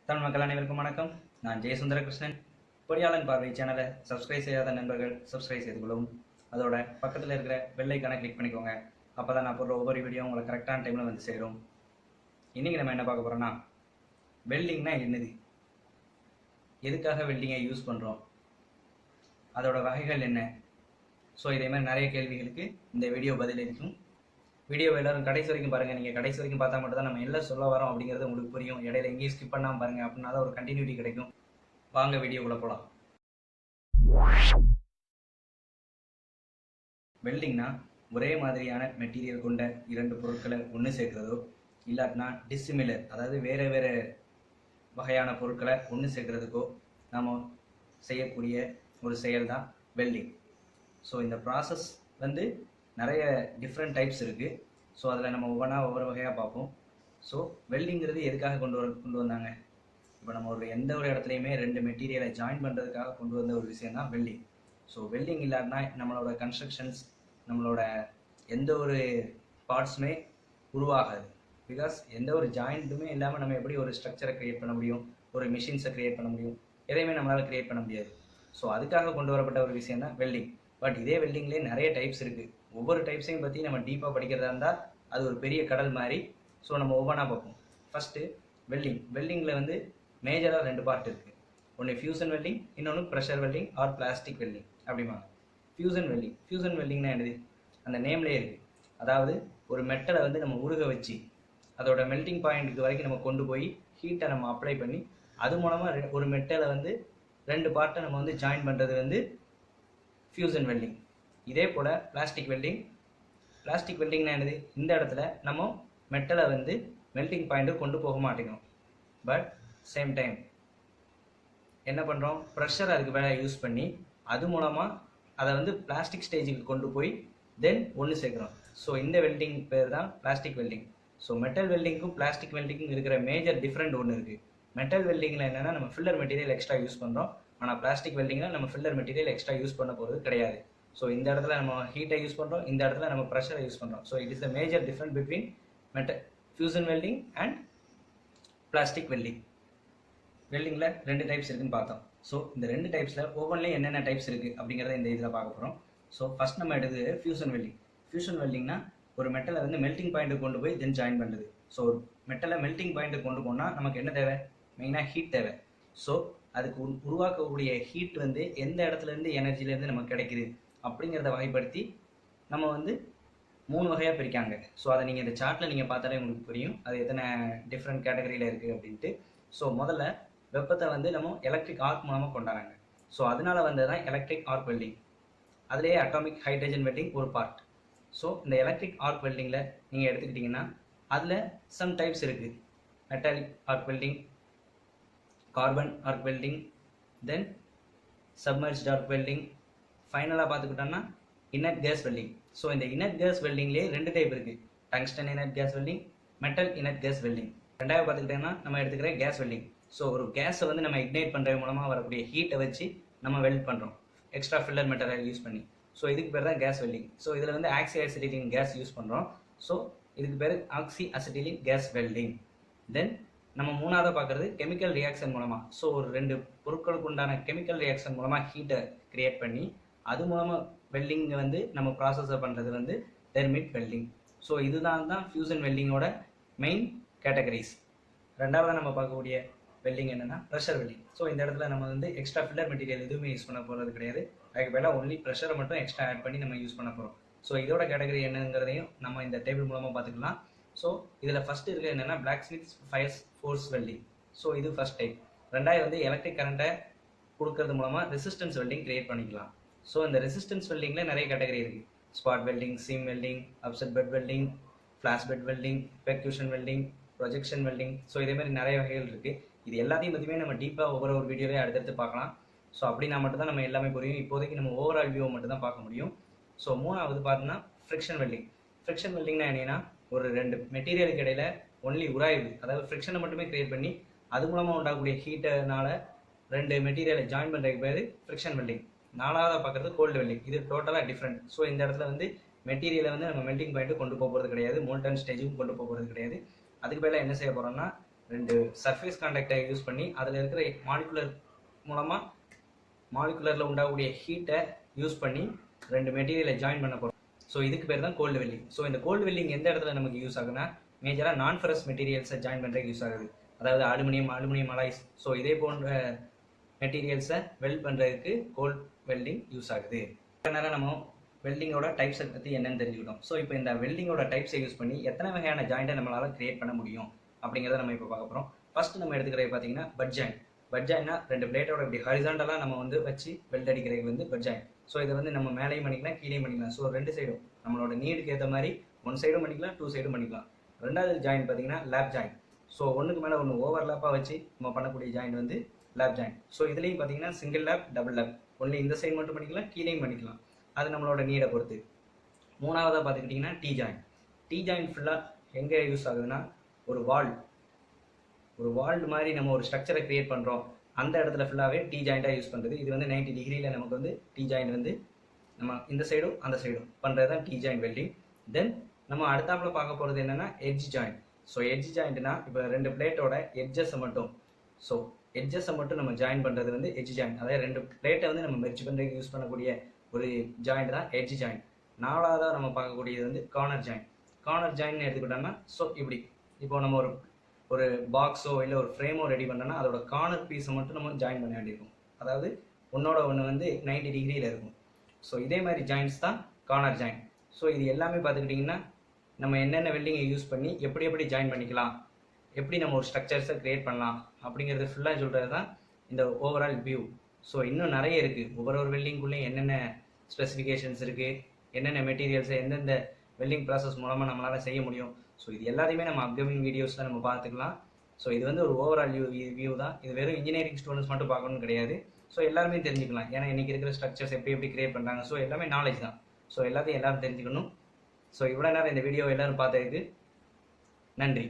தமிழ் மக்கள் அனைவருக்கும் வணக்கம். நான் ஜெயசுந்தர கிருஷ்ணன். பொறியாளன் பார்வை சேனலை சப்ஸ்கிரைப் செய்யாத நண்பர்கள் சப்ஸ்கிரைப் செய்து கொள்ளவும். அதோட பக்கத்தில் இருக்கிற பெல் ஐக்கானை கிளிக் பண்ணிக்கோங்க. அப்போ தான் நான் போடுற ஒவ்வொரு வீடியோ உங்களை கரெக்டான டைமில் வந்து சேரும். இன்றைக்கி நம்ம என்ன பார்க்க போகிறோன்னா, வெல்டிங்னா என்னது, எதுக்காக வெல்டிங்கை யூஸ் பண்ணுறோம், அதோட வகைகள் என்ன. ஸோ இதே மாதிரி நிறைய கேள்விகளுக்கு இந்த வீடியோ பதிலளிக்கும். வீடியோவை எல்லாரும் கடைசி வரைக்கும் பாருங்கள். நீங்கள் கடைசி வரைக்கும் பார்த்தா மட்டும் தான் நம்ம எல்லாம் சொல்ல வரோம் அப்படிங்கிறது உங்களுக்கு புரியும். இடையில எங்கேயும் ஸ்கிப் பண்ணாமல் பாருங்கள், அப்படின்னா தான் ஒரு கண்டினியூட்டி கிடைக்கும். வாங்க வீடியோக்குள்ளே போகலாம். வெல்டிங்னா ஒரே மாதிரியான மெட்டீரியல் கொண்ட இரண்டு பொருட்களை ஒன்று சேர்க்கிறதோ, இல்லாட்டினா டிஸ்சிமிலர், அதாவது வேறு வேறு வகையான பொருட்களை ஒன்று சேர்க்கிறதுக்கோ நாம் செய்யக்கூடிய ஒரு செயல் தான் வெல்டிங். ஸோ இந்த ப்ராசஸ் வந்து நிறைய டிஃப்ரெண்ட் டைப்ஸ் இருக்குது. ஸோ அதில் நம்ம ஒவ்வொரு வகையாக பார்ப்போம். ஸோ வெல்டிங்கிறது எதுக்காக கொண்டு வந்தாங்க? இப்போ நம்ம எந்த ஒரு இடத்துலையுமே ரெண்டு மெட்டீரியலை ஜாயின் பண்ணுறதுக்காக கொண்டு வந்த ஒரு விஷயம் தான் வெல்டிங். ஸோ வெல்டிங் இல்லாட்டினா நம்மளோட கன்ஸ்ட்ரக்ஷன்ஸ், நம்மளோட எந்த ஒரு பார்ட்ஸுமே உருவாகாது. பிகாஸ் எந்த ஒரு ஜாயிண்ட்டுமே இல்லாமல் நம்ம எப்படி ஒரு ஸ்ட்ரக்சரை க்ரியேட் பண்ண முடியும், ஒரு மிஷின்ஸை க்ரியேட் பண்ண முடியும், எதையுமே நம்மளால் க்ரியேட் பண்ண முடியாது. ஸோ அதுக்காக கொண்டு வரப்பட்ட ஒரு விஷயம் தான் வெல்டிங். பட் இதே வெல்டிங்லேயே நிறைய டைப்ஸ் இருக்குது. ஒவ்வொரு டைப்ஸையும் பற்றி நம்ம டீப்பாக படிக்கிறதா இருந்தால் அது ஒரு பெரிய கடல் மாதிரி. ஸோ நம்ம ஒவ்வொன்றா பார்ப்போம். ஃபஸ்ட்டு வெல்டிங்கில் வந்து மேஜராக ரெண்டு பார்ட் இருக்குது. ஒன்று ஃபியூசன் வெல்டிங், இன்னொன்று pressure welding or plastic welding அப்படிம்பாங்க. ஃபியூசன் வெல்டிங்னா என்னது? அந்த நேம்லேயே இருக்குது. அதாவது ஒரு மெட்டலை வந்து நம்ம உருக வச்சு அதோட மெல்டிங் பாயிண்ட்டுக்கு வரைக்கும் நம்ம கொண்டு போய் ஹீட்டை நம்ம அப்ளை பண்ணி அது மூலமாக ஒரு மெட்டலை வந்து ரெண்டு பார்ட்டை நம்ம வந்து ஜாயின் பண்ணுறது வந்து ஃபியூசன் வெல்டிங். இதே போல் பிளாஸ்டிக் வெல்டிங்னா என்னது? இந்த இடத்துல நம்ம மெட்டலை வந்து மெல்டிங் பாயிண்ட்டு கொண்டு போக மாட்டேங்கிறோம். பட் சேம் டைம் என்ன பண்ணுறோம், ப்ரெஷர் அதுக்கு வேலை யூஸ் பண்ணி அது மூலமாக அதை வந்து பிளாஸ்டிக் ஸ்டேஜுக்கு கொண்டு போய் தென் ஒன்று சேர்க்குறோம். ஸோ இந்த வெல்டிங் பேர் தான் பிளாஸ்டிக் வெல்டிங். ஸோ மெட்டல் வெல்டிங்க்கும் பிளாஸ்டிக் வெல்டிங்கும் இருக்கிற மேஜர் டிஃப்ரெண்ட் ஒன்று இருக்குது. மெட்டல் வெல்டிங்கில் என்னென்னா நம்ம ஃபில்லர் மெட்டீரியல் எக்ஸ்ட்ரா யூஸ் பண்ணுறோம். ஆனால் பிளாஸ்டிக் வெல்டிங்கில் நம்ம ஃபில்லர் மெட்டீரியல் எக்ஸ்ட்ரா யூஸ் பண்ண போகிறது கிடையாது. ஸோ இந்த இடத்துல நம்ம ஹீட்டை யூஸ் பண்ணுறோம், இந்த இடத்துல நம்ம ப்ரெஷரை யூஸ் பண்ணுறோம். So it is the major different between fusion welding and plastic welding. வெல்டிங்கில் ரெண்டு டைப்ஸ் இருக்குதுன்னு பார்த்தோம். ஸோ இந்த ரெண்டு டைப்ஸில் ஒவ்வொன்றிலையும் என்னென்ன டைப்ஸ் இருக்குது அப்படிங்கிறத இந்த இதில் பார்க்க போகிறோம். ஸோ ஃபஸ்ட் நம்ம எடுத்து ஃபியூசன் வெல்டிங்னா ஒரு மெட்டலை வந்து மெல்டிங் பாயிண்ட்டுக்கு கொண்டு போய் தென் ஜாயின் பண்ணுறது. ஸோ மெட்டலை மெல்டிங் பாயிண்ட்டுக்கு கொண்டு போனால் நமக்கு என்ன தேவை? மெயினாக ஹீட் தேவை. ஸோ அதுக்கு உருவாக்கக்கூடிய ஹீட் வந்து எந்த இடத்துலேருந்து எனர்ஜிலேருந்து நமக்கு கிடைக்குது அப்படிங்கிறத வகைப்படுத்தி நம்ம வந்து 3 வகையாக பிரிக்காங்க. ஸோ அதை நீங்கள் இந்த சார்ட்டில் நீங்கள் பார்த்தாலே உங்களுக்கு புரியும் அது எத்தனை டிஃப்ரெண்ட் கேட்டகரியில் இருக்குது அப்படின்ட்டு. ஸோ முதல்ல வெப்பத்தை வந்து நம்ம எலக்ட்ரிக் ஆர்க் மூலமாக கொண்டாடுறாங்க. ஸோ அதனால வந்தது தான் எலக்ட்ரிக் ஆர்க் வெல்டிங். அதுலேயே அட்டாமிக் ஹைட்ரஜன் வெல்டிங் ஒரு பார்ட். ஸோ இந்த எலக்ட்ரிக் ஆர்க் வெல்டிங்கில் நீங்கள் எடுத்துக்கிட்டிங்கன்னா அதில் சம் டைப்ஸ் இருக்குது. Metallic arc welding, carbon arc welding, then submerged arc welding, ஃபைனலாக பார்த்துக்கிட்டோம்னா இன்னட் கேஸ் வெல்டிங். ஸோ இந்த இன்னட் கேஸ் வெல்டிங்லேயே ரெண்டு டைப் இருக்குது. Tungsten inert gas welding, metal inert gas welding. ரெண்டாவது பார்த்துக்கிட்டோம்னா நம்ம எடுத்துக்கிற கேஸ் வெல்டிங். ஸோ ஒரு கேஸை வந்து நம்ம இக்னைட் பண்ணுறது மூலமாக வரக்கூடிய ஹீட்டை வச்சு நம்ம வெல்ட் பண்ணுறோம் எக்ஸ்ட்ரா ஃபில்லர் மெட்டீரியல் யூஸ் பண்ணி. ஸோ இதுக்கு பேர் தான் கேஸ் வெல்டிங். ஸோ இதில் வந்து ஆக்சி அசிட்டிலின் கேஸ் யூஸ் பண்ணுறோம். ஸோ இதுக்கு பேர் ஆக்சி அசிட்டிலின் கேஸ் வெல்டிங். தென் நம்ம மூணாவது பார்க்குறது கெமிக்கல் ரியாக்ஷன் மூலமாக. ஸோ ஒரு ரெண்டு பொருட்களுக்கு உண்டான கெமிக்கல் ரியாக்ஷன் மூலமாக ஹீட்டை கிரியேட் பண்ணி அது மூலமாக வெல்டிங் வந்து நம்ம ப்ராசஸை பண்ணுறது வந்து தெர்மிட் வெல்டிங். ஸோ இதுதான் ஃபியூசன் வெல்டிங்கோட மெயின் கேட்டகரிஸ். ரெண்டாவதாக நம்ம பார்க்கக்கூடிய வெல்டிங் என்னென்னா ப்ரெஷர் வெல்டிங். ஸோ இந்த இடத்துல நம்ம வந்து எக்ஸ்ட்ரா ஃபில்லர் மெட்டீரியல் எதுவுமே யூஸ் பண்ண போகிறது கிடையாது. அதுக்கு பதிலாக ஒன்லி ப்ரெஷரை மட்டும் எக்ஸ்ட்ரா ஆட் பண்ணி நம்ம யூஸ் பண்ண போகிறோம். ஸோ இதோட கேட்டகரி என்னங்கிறதையும் நம்ம இந்த டேபிள் மூலமாக பார்த்துக்கலாம். ஸோ இதில் ஃபஸ்ட்டு இருக்கிறது என்னென்னா blacksmith fire force welding. So இது ஃபஸ்ட் டைப். ரெண்டாவது வந்து எலக்ட்ரிக் கரண்ட்டை கொடுக்கறது மூலமாக ரெசிஸ்டன்ஸ் வெல்டிங் கிரியேட் பண்ணிக்கலாம். ஸோ இந்த ரெசிஸ்டன்ஸ் வெல்டிங்கில் நிறைய கேட்டகரி இருக்குது. Spot welding, seam welding, upset butt welding, flash butt welding, percussion welding, projection welding. So இதேமாதிரி நிறைய வகைகள் இருக்குது. இது எல்லாத்தையும் பற்றியுமே நம்ம டீப்பாக ஒவ்வொரு வீடியோலையும் அடுத்தடுத்து பார்க்கலாம். ஸோ அப்படின்னா மட்டும்தான் நம்ம எல்லாமே புரியும். இப்போதைக்கு நம்ம ஓவரால் வியூவை மட்டும் தான் பார்க்க முடியும். ஸோ மூணாவது பார்த்தீங்கன்னா ஃப்ரிக்ஷன் வெல்டிங். ஃப்ரிக்ஷன் வெல்டிங்னா என்னன்னா ஒரு ரெண்டு மெட்டீரியலுக்கு இடையில ஒன்லி உராய்வு, அதாவது ஃப்ரிக்ஷனை மட்டுமே கிரியேட் பண்ணி அது மூலமாக உண்டாகக்கூடிய ஹீட்டனால ரெண்டு மெட்டீரியலை ஜாயின் பண்ணுறதுக்கு பேர் ஃப்ரிக்ஷன் வெல்டிங். நாலாவதாக பார்க்குறது கோல்டு வெல்டிங். இது டோட்டலாக டிஃப்ரெண்ட். ஸோ இந்த இடத்துல வந்து மெட்டீரியலை வந்து நம்ம மெல்டிங் பாயிண்ட்டு கொண்டு போகிறது கிடையாது, மோல்டன் ஸ்டேஜுக்கும் கொண்டு போகிறது கிடையாது. அதுக்கு பதிலாக என்ன செய்ய போகிறோம்னா ரெண்டு சர்ஃபேஸ் கான்டாக்டை யூஸ் பண்ணி அதில் இருக்கிற மாலிகுலர் மூலமாக மாலிகுலரில் உண்டாகக்கூடிய ஹீட்டை யூஸ் பண்ணி ரெண்டு மெட்டீரியலை ஜாயின் பண்ண போகிறோம். ஸோ இதுக்கு பேர் தான் கோல்டு வெல்டிங். ஸோ இந்த கோல்டு வெல்டிங் எந்த இடத்துல நமக்கு யூஸ் ஆகுனா மேஜராக நான் ஃபெரஸ் மெட்டீரியல்ஸை ஜாயின் பண்ணுறதுக்கு யூஸ் ஆகுது. அதாவது அலுமினியம் அலாய்ஸ். ஸோ இதே போன்ற மெட்டீரியல்ஸை வெல்ட் பண்ணுறதுக்கு கோல்ட் வெல்டிங் யூஸ் ஆகுது. நேரம் நம்ம வெல்டிங்கோட டைப்ஸை பற்றி என்னன்னு தெரிஞ்சுக்கிட்டோம். ஸோ இப்போ இந்த வெல்டிங்கோட டைப்ஸை யூஸ் பண்ணி எத்தனை வகையான ஜாயிண்ட்டை நம்மளால் கிரியேட் பண்ண முடியும் அப்படிங்கிறத நம்ம இப்போ பார்க்க போகிறோம். ஃபர்ஸ்ட் நம்ம எடுத்துக்கிறது பார்த்தீங்கன்னா பட் ஜாயிண்ட். பட் ஜாயின்ட்னா ரெண்டு பிளேட்டோட இப்படி ஹரிசாண்டலாக நம்ம வந்து வச்சு வெல்ட் அடிக்கிறது வந்து பட் ஜாயிண்ட். ஸோ இதை வந்து நம்ம மேலேயும் பண்ணிக்கலாம் கீழேயும் பண்ணிக்கலாம். ஸோ ரெண்டு சைடும் நம்மளோட நீடுக்கு ஏற்ற மாதிரி ஒன் சைடும் பண்ணிக்கலாம், டூ சைடும் பண்ணிக்கலாம். ரெண்டாவது ஜாயிண்ட் பார்த்தீங்கன்னா லேப் ஜாயிண்ட். ஸோ ஒன்றுக்கு மேலே ஒன்று ஓவர்லேப்பாக வச்சு நம்ம பண்ணக்கூடிய ஜாயிண்ட் வந்து லேப் ஜாயிண்ட். ஸோ இதுலேயும் பார்த்தீங்கன்னா single lab, double lab. Only இந்த சைடு மட்டும் பண்ணிக்கலாம், கீழேயும் பண்ணிக்கலாம். அது நம்மளோட நீடை பொறுத்து. மூணாவதாக பார்த்துக்கிட்டிங்கன்னா டீ ஜாயிண்ட். டீ ஜாயிண்ட் ஃபுல்லாக எங்கே யூஸ் ஆகுதுன்னா ஒரு வால்டு மாதிரி நம்ம ஒரு ஸ்ட்ரக்சரை கிரியேட் பண்ணுறோம், அந்த இடத்துல ஃபுல்லாகவே டீ ஜாயிண்ட்டாக யூஸ் பண்ணுறது. இது வந்து 90 டிகிரியில் நமக்கு வந்து டீ ஜாயிண்ட் வந்து நம்ம இந்த சைடும் அந்த சைடும் பண்ணுறது தான் டீ ஜாயிண்ட் வெல்டிங். தென் நம்ம அடுத்தாப்புல பார்க்க போகிறது என்னென்னா எட்ஜ் ஜாயிண்ட். ஸோ எட்ஜ் ஜாயிண்ட்னா இப்போ ரெண்டு பிளேட்டோட எட்ஜஸை மட்டும் நம்ம ஜாயின் பண்ணுறது வந்து எட்ஜ் ஜாயிண்ட். அதாவது ரெண்டு பிளேட்டை வந்து நம்ம மெர்ஜ் பண்ணுறதுக்கு யூஸ் பண்ணக்கூடிய ஒரு ஜாயிண்ட் தான் எட்ஜ் ஜாயிண்ட். நாலாவதாக நம்ம பார்க்கக்கூடியது வந்து கார்னர் ஜாயிண்ட். கார்னர் ஜாயின்ட்னு எடுத்துக்கிட்டோம்னா ஸோ இப்போ நம்ம ஒரு பாக்ஸோ இல்லை ஒரு ஃப்ரேமோ ரெடி பண்ணோன்னா அதோட கார்னர் பீஸை மட்டும் நம்ம ஜாயின் பண்ண வேண்டியிருக்கும். அதாவது ஒன்னோட ஒன்று வந்து 90 டிகிரியில் இருக்கும். ஸோ இதே மாதிரி ஜாயிண்ட்ஸ் தான் கார்னர் ஜாயிண்ட். ஸோ இது எல்லாமே பார்த்துக்கிட்டிங்கன்னா நம்ம என்னென்ன வெல்டிங்கை யூஸ் பண்ணி எப்படி ஜாயின் பண்ணிக்கலாம், எப்படி நம்ம ஒரு ஸ்ட்ரக்சர்ஸை க்ரியேட் பண்ணலாம் அப்படிங்கிறது ஃபுல்லாக சொல்கிறது தான் இந்த ஓவரால் வியூ. ஸோ இன்னும் நிறைய இருக்குது. ஒவ்வொரு வெல்டிங்குள்ளேயும் என்னென்ன ஸ்பெசிஃபிகேஷன்ஸ் இருக்குது, என்னென்ன மெட்டீரியல்ஸை எந்தெந்த வெல்டிங் ப்ராசஸ் மூலமாக நம்மளால் செய்ய முடியும். ஸோ இது எல்லாத்தையுமே நம்ம அப்கமிங் வீடியோஸில் நம்ம பார்த்துக்கலாம். ஸோ இது வந்து ஒரு ஓவரால் வியூ தான். இது வெறும் இன்ஜினியரிங் ஸ்டூடெண்ட்ஸ் மட்டும் பார்க்கணும்னு கிடையாது. ஸோ எல்லாருமே தெரிஞ்சுக்கலாம். ஏன்னா இன்றைக்கி இருக்கிற ஸ்ட்ரக்சர்ஸ் எப்படி கிரியேட் பண்ணுறாங்க. ஸோ எல்லாமே நாலேஜ் தான். ஸோ எல்லாத்தையும் எல்லாரும் தெரிஞ்சுக்கணும். ஸோ இவ்வளோ நேரம் இந்த வீடியோ எல்லோரும் பார்த்ததுக்கு நன்றி.